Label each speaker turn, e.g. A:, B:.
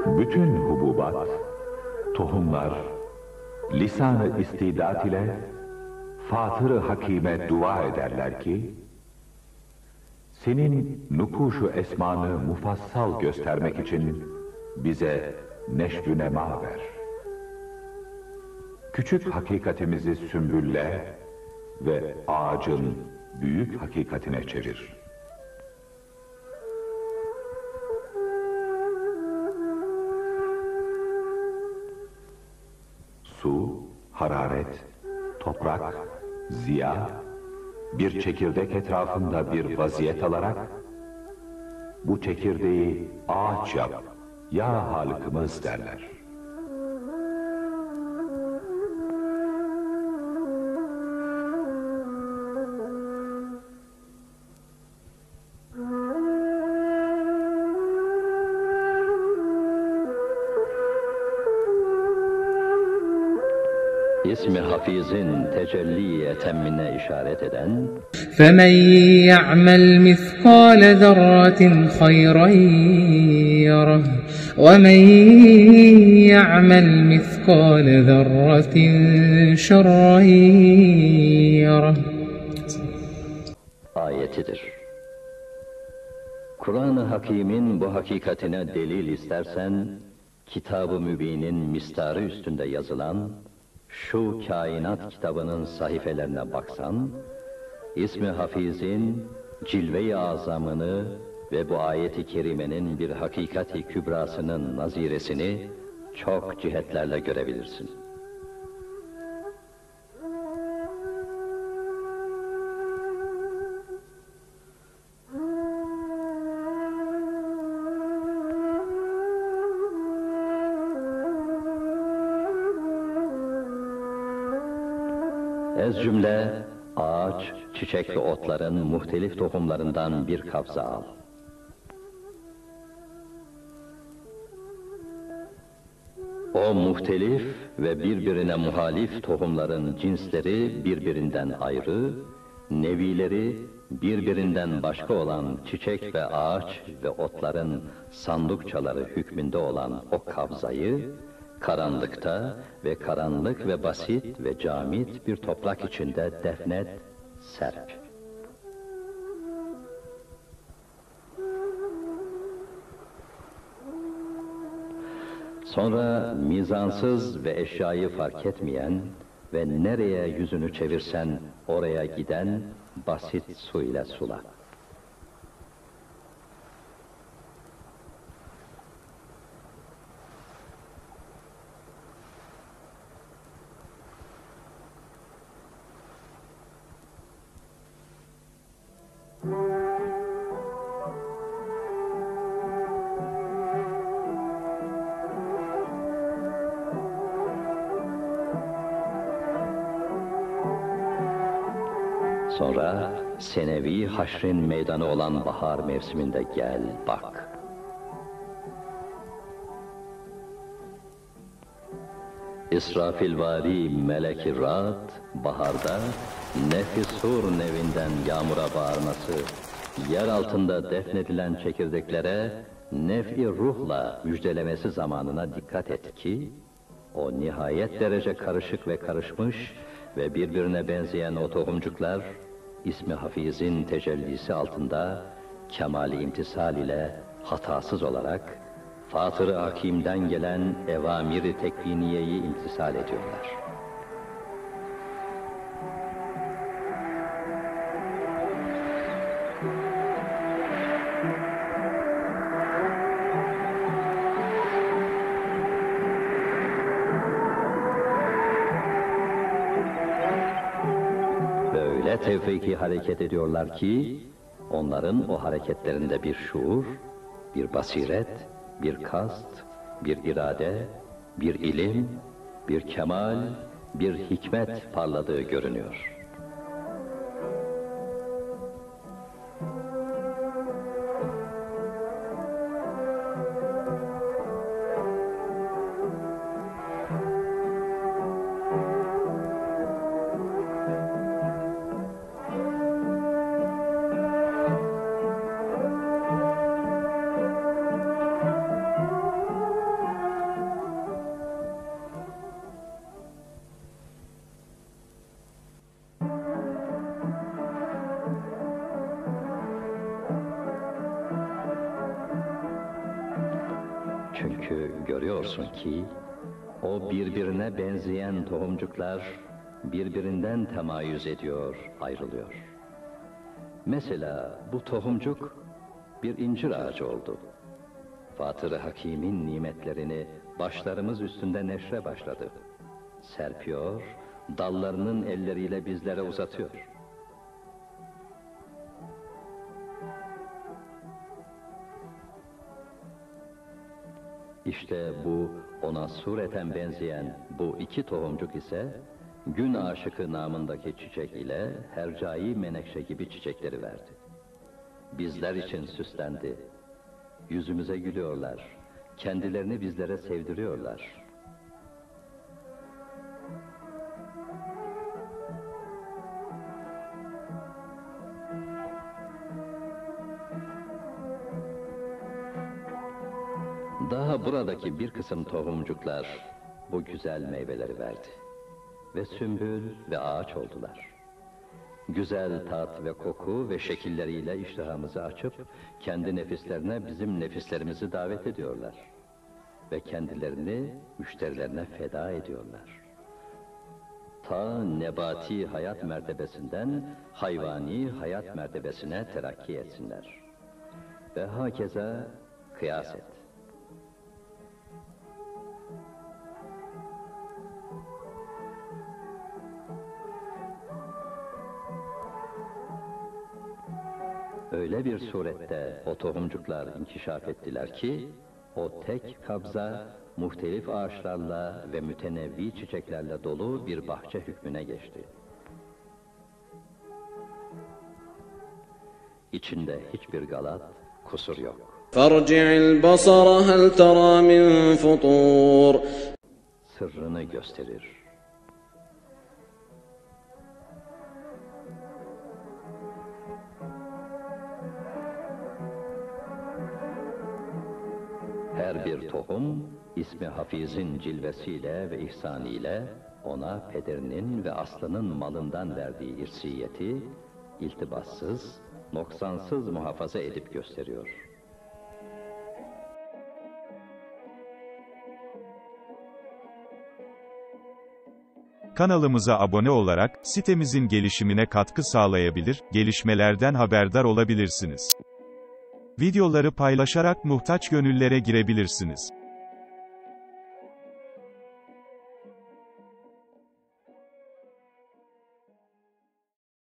A: Bütün hububat, tohumlar, lisan-ı istidat ile Fatır-ı Hakîm'e dua ederler ki, senin nukuşu esmanı mufassal göstermek için bize neşv-ü nema ver. Küçük hakikatimizi sümbülle ve ağacın büyük hakikatine çevir. Su, hararet, toprak, ziya, bir çekirdek etrafında bir vaziyet alarak, bu çekirdeği ağaç yap, ya Halık'ımız derler.
B: İsmi Hafiz'in tecelli etemmine işaret eden
C: فَمَنْ يَعْمَلْ مِثْقَالَ ذَرَّةٍ خَيْرًا يَرَهُ وَمَنْ يَعْمَلْ مِثْقَالَ ذَرَّةٍ شَرًّا يَرَهُ
B: ayetidir. Kur'an-ı Hakîm'in bu hakikatine delil istersen, Kitab-ı Mübin'in mistarı üstünde yazılan şu kainat kitabının sahifelerine baksan, İsmi Hafiz'in cilve-i azamını ve bu ayet-i kerimenin bir hakikati kübrasının naziresini çok cihetlerle görebilirsin. Ez cümle, ağaç, çiçek ve otların muhtelif tohumlarından bir kabza al. O muhtelif ve birbirine muhalif tohumların cinsleri birbirinden ayrı, nevileri birbirinden başka olan çiçek ve ağaç ve otların sandukçaları hükmünde olan o kabzayı, karanlıkta ve karanlık ve basit ve camit bir toprak içinde defnet, serp. Sonra mizansız ve eşyayı fark etmeyen ve nereye yüzünü çevirsen oraya giden basit su ile sula. Sonra senevi haşrin meydanı olan bahar mevsiminde gel, bak. İsrafilvari melek-i rahat, baharda nef-i sur nevinden yağmura bağırması, yer altında defnedilen çekirdeklere nef-i ruhla müjdelemesi zamanına dikkat et ki, o nihayet derece karışık ve karışmış ve birbirine benzeyen o tohumcuklar, İsmi Hafiz'in tecellisi altında kemali imtisal ile hatasız olarak Fatır-ı Hakîm'den gelen evamir-i tekviniyeyi imtisal ediyorlar. Böyle tevfiki hareket ediyorlar ki, onların o hareketlerinde bir şuur, bir basiret, bir kast, bir irade, bir ilim, bir kemal, bir hikmet parladığı görünüyor. Çünkü görüyorsun ki o birbirine benzeyen tohumcuklar birbirinden temayüz ediyor, ayrılıyor. Mesela bu tohumcuk bir incir ağacı oldu. Fatır-ı Hakîm'in nimetlerini başlarımız üstünde neşre başladı. Serpiyor, dallarının elleriyle bizlere uzatıyor. İşte bu ona sureten benzeyen bu iki tohumcuk ise gün aşıkı namındaki çiçek ile hercai menekşe gibi çiçekleri verdi. Bizler için süslendi. Yüzümüze gülüyorlar. Kendilerini bizlere sevdiriyorlar. Daha buradaki bir kısım tohumcuklar bu güzel meyveleri verdi. Ve sümbül ve ağaç oldular. Güzel tat ve koku ve şekilleriyle iştahımızı açıp kendi nefislerine bizim nefislerimizi davet ediyorlar. Ve kendilerini müşterilerine feda ediyorlar. Ta nebati hayat mertebesinden hayvani hayat mertebesine terakki etsinler. Ve hakeza kıyas et. Öyle bir surette o tohumcuklar inkişaf ettiler ki, o tek kabza, muhtelif ağaçlarla ve mütenevvi çiçeklerle dolu bir bahçe hükmüne geçti. İçinde hiçbir galat, kusur yok.
D: فَارْجِعِ الْبَصَرَ هَلْ تَرَى مِنْ فُطُورٍ
B: Sırrını gösterir. Her bir tohum, ismi Hafiz'in cilvesiyle ve ihsaniyle ona pederinin ve aslının malından verdiği irsiyeti, iltibassız, noksansız muhafaza edip gösteriyor.
E: Kanalımıza abone olarak, sitemizin gelişimine katkı sağlayabilir, gelişmelerden haberdar olabilirsiniz. Videoları paylaşarak muhtaç gönüllere girebilirsiniz.